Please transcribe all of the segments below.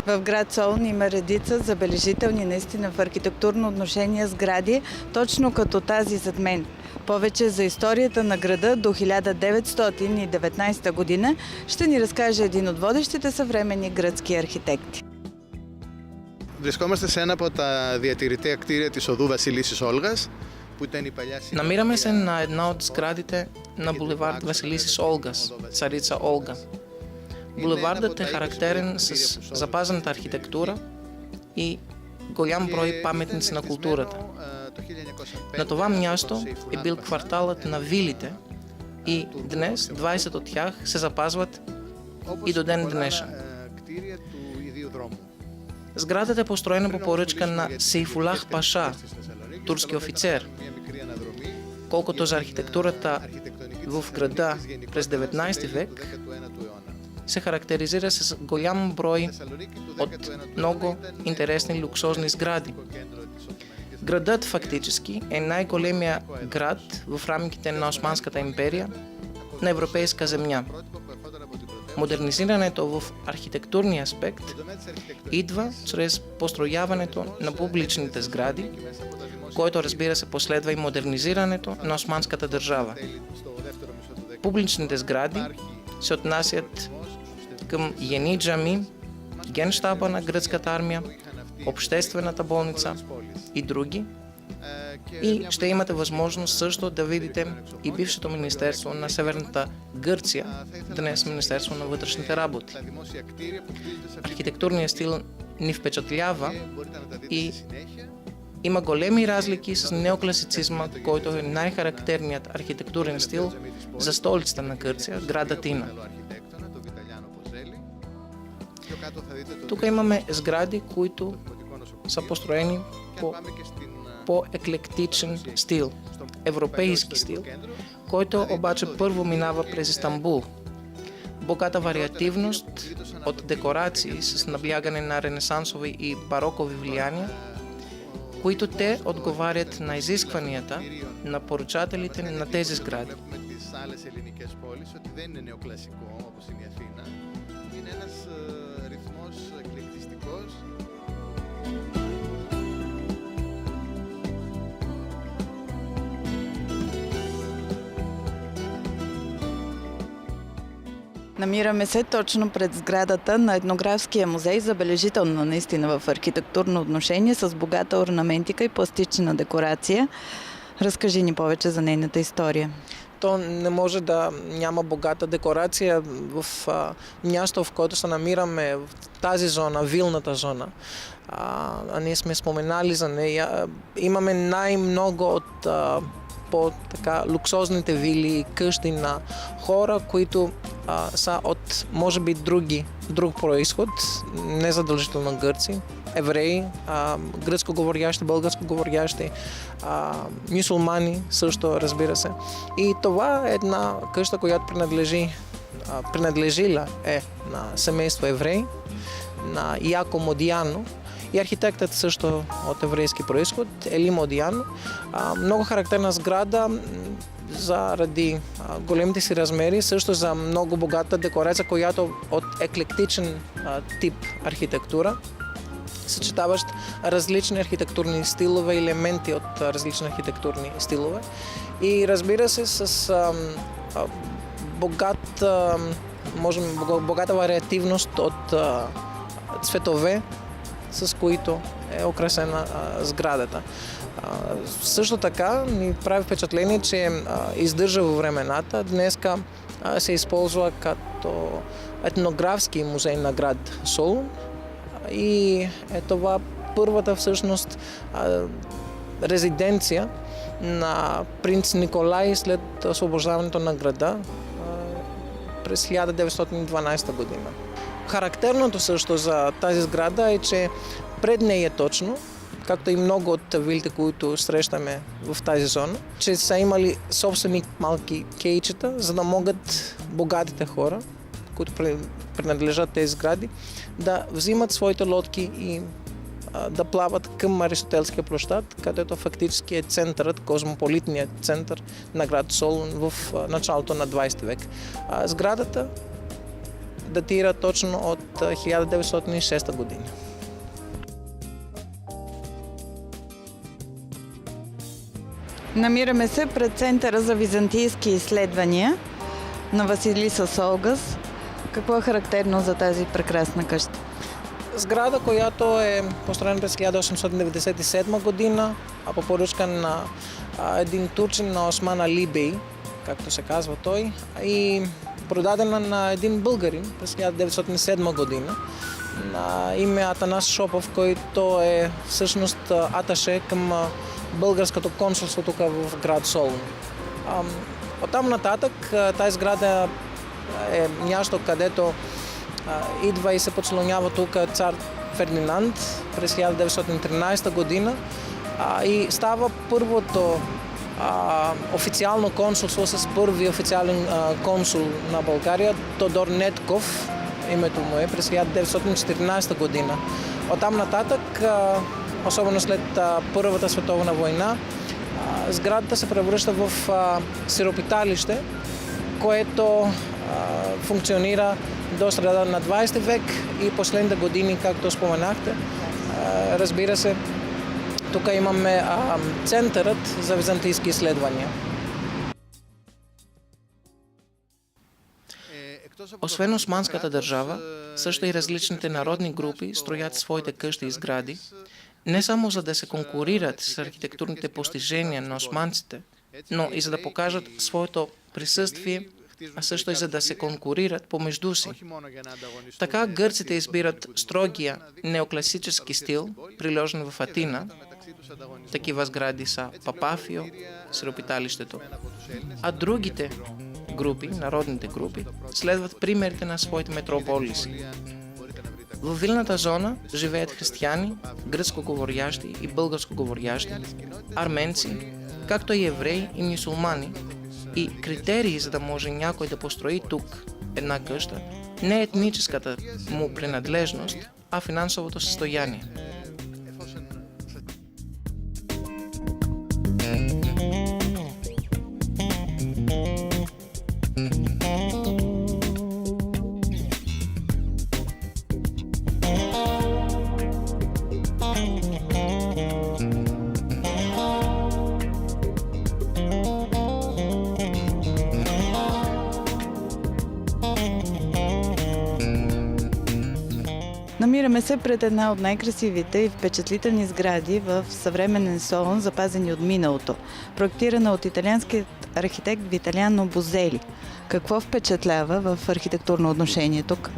В град Солун има редица забележителни наистина в архитектурно отношение сгради, точно като тази зад мен. Повече за историята на града до 1919 година ще ни разкаже един от водещите съвременни гръцки архитекти. Βρισκόμαστε σε ένα από τα διατηρητέα κτίρια της οδού Βασιλίσσης Όλγας, που ήταν η παλιά σύνταγμα. Намираме се на една от сградите на булевард Василисис Олгас, царица Олга. Булевардът е характерен с запазената архитектура и голям брой паметници на културата. На това място е бил кварталът на вилите и днес 20 от тях се запазват и до ден днешен. Сградата е построена по поръчка на Сейфулах Паша, турски офицер. Колкото за архитектурата в града през 19 век, се характеризира с голям брой от много интересни люксозни сгради. Градът фактически е най-големия град в рамките на Османската империя на европейска земя. Модернизирането в архитектурния аспект идва чрез построяването на публичните сгради, което разбира се последва и модернизирането на османската държава. Публичните сгради се отнасят към Йени джами, генштаба на гръцката армия, обществената болница и други. И ще имате възможност също да видите и бившето министерство на Северната Гърция, днес Министерство на вътрешните работи. Архитектурният стил ни впечатлява и има големи разлики с неокласицизма, който е най-характерният архитектурен стил за столицата на Гърция, град Атина. Тук имаме сгради, които са построени по еклектичен стил, европейски стил, който обаче първо минава през Истанбул. Богата вариативност от декорации с наблягане на ренесансови и барокови влияния, които те отговарят на изискванията на поръчателите на тези сгради. Намираме се точно пред сградата на Етнографския музей, забележителна наистина в архитектурно отношение, с богата орнаментика и пластична декорация. Разкажи ни повече за нейната история. То не може да няма богата декорация в място, в което се намираме, в тази зона, вилната зона. Ние сме споменали за нея. Имаме най-много от по-така луксозните вили и къщи на хора, които са от, може би, друг происход, не задължително гърци, евреи, гръцко говорящи, българско говорящи, мюсюлмани също, разбира се. И това е една къща, която принадлежила на семейство евреи, на Яко Модияно, и архитектът също от еврейски происход, Ели Модияно. Много характерна сграда заради големите си размери, също за много богата декорация, която от еклектичен тип архитектура, съчетаващ различни архитектурни стилове, елементи от различни архитектурни стилове. И разбира се, с богата вариативност от цветове, с които е украсена сградата. Също така ни прави впечатление, че издържа във времената. Днеска се използва като етнографски музей на град Солун и е това първата всъщност резиденция на принц Николай след освобождаването на града през 1912 година. Характерното също за тази сграда е, че пред нея точно, както и много от вилите, които срещаме в тази зона, че са имали собствени малки кейчета, за да могат богатите хора, които принадлежат тези сгради, да взимат своите лодки и да плават към Аристотелския площад, където фактически е центърът, космополитният център на град Солун в началото на 20 век. Сградата датира точно от 1906 година. Намираме се пред Центъра за византийски изследвания на Василиса Солгас. Какво е характерно за тази прекрасна къща? Сграда, която е построена през 1897 година, а по поръчка на един турчин, на Осман Али Бей, както се казва той, и продадена на един българин през 1907 година на име Атанас Шопов, който е всъщност аташе към българското консулство тук в град Солун. Оттам нататък тази сграда е място, където идва и се подслонява тук цар Фердинанд през 1913 година и става първото официално консулство с първи официален консул на България, Тодор Нетков, името му е, през 1914 година. Оттам нататък, особено след Първата световна война, сградата се превръща в сиропиталище, което функционира до среда на 20 век и последните години, както споменахте. Разбира се, тук имаме Центърът за византийски изследвания. Освен османската държава, също и различните народни групи строят своите къщи и сгради, не само за да се конкурират с архитектурните постижения на османците, но и за да покажат своето присъствие, а също и за да се конкурират помежду си. Така гърците избират строгия неокласически стил, приложен в Атина. Такива сгради са Папафио, сиропиталището. А другите групи, народните групи, следват примерите на своите метрополиси. В вилната зона живеят християни, гръцко-говорящи и българско-говорящи, арменци, както и евреи и мюсюлмани. И критерии, за да може някой да построи тук една къща, не е етническата му принадлежност, а финансовото състояние. Намираме се пред една от най-красивите и впечатлителни сгради в съвременен Солун, запазени от миналото, проектирана от италианският архитект Виталиано Бозели. Какво впечатлява в архитектурно отношение тук?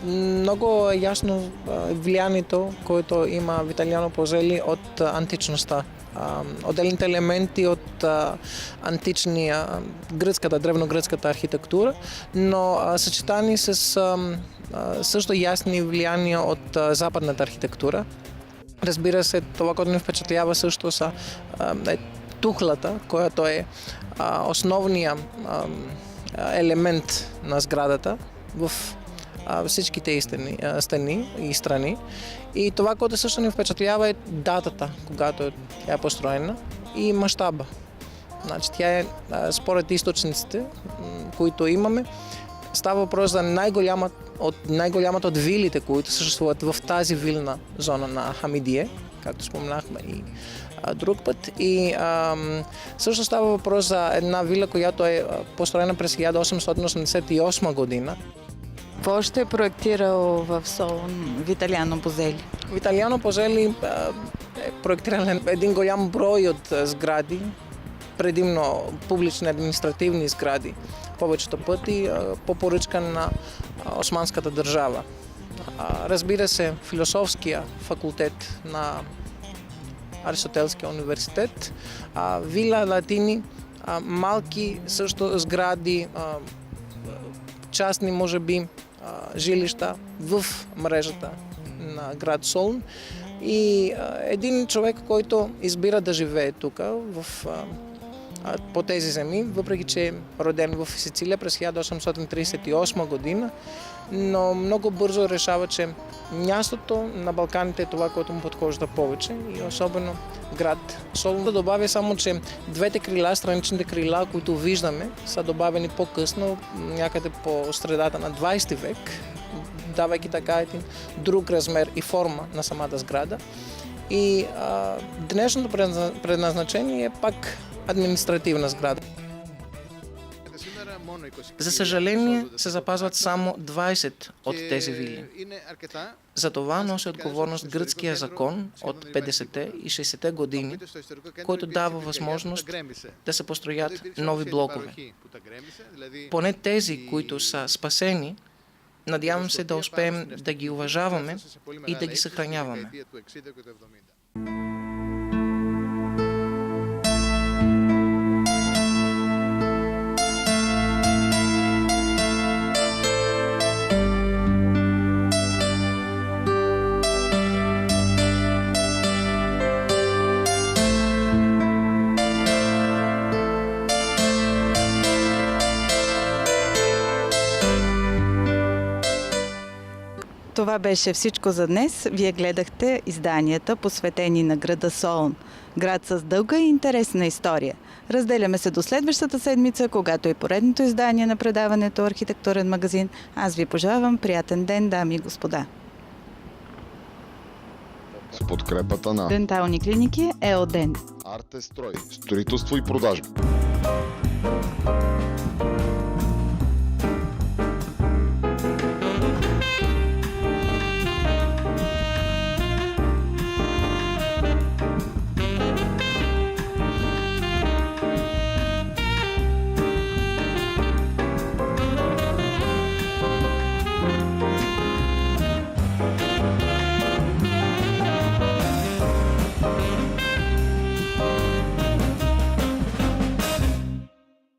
Много ясно влиянието, което има Виталиано Бозели от античността. Отделните елементи от античния, древногръцката архитектура, но съчетани с също ясни влияния от западната архитектура. Разбира се, това, което ни впечатлява също са тухлата, която е основният елемент на сградата в всичките стени и страни. И това, което също ни впечатлява е датата, когато тя е построена и мащаба. Значи, тя е според източниците, които имаме, става въпрос за най-голямата от вилите, които съществуват в тази вилна зона на Хамидие, както споменахме и друг път. И също става въпрос за една вила, която е построена през 1888 година. Какво ще е проектирал в Солун Виталиано Бозели? Виталиано Бозели е проектирал един голям брой от сгради, предимно публични административни сгради, повечето пъти по поръчка на османската държава. Разбира се, философския факултет на Аристотелския университет, вила Латини, малки също сгради, частни, може би, жилища в мрежата на град Солун. И един човек, който избира да живее тук, в по тези земи, въпреки че е роден в Сицилия през 1838 година, но много бързо решава, че мястото на Балканите е това, което му подхожда повече и особено град Солун. Да добавя само, че двете крила, страничните крила, които виждаме, са добавени по-късно, някъде по средата на 20 век, давайки така един друг размер и форма на самата сграда. И днешното предназначение е пак административна сграда. За съжаление, се запазват само 20 от тези вили. За това носи отговорност гръцкия закон от 50-те и 60-те години, който дава възможност да се построят нови блокове. Поне тези, които са спасени, надявам се да успеем да ги уважаваме и да ги съхраняваме. Това беше всичко за днес. Вие гледахте изданията, посветени на града Солун. Град с дълга и интересна история. Разделяме се до следващата седмица, когато е поредното издание на предаването Архитектурен магазин. Аз ви пожелавам приятен ден, дами и господа. С подкрепата на Дентални клиники ЕОДЕН. Артестрой, строителство и продажби.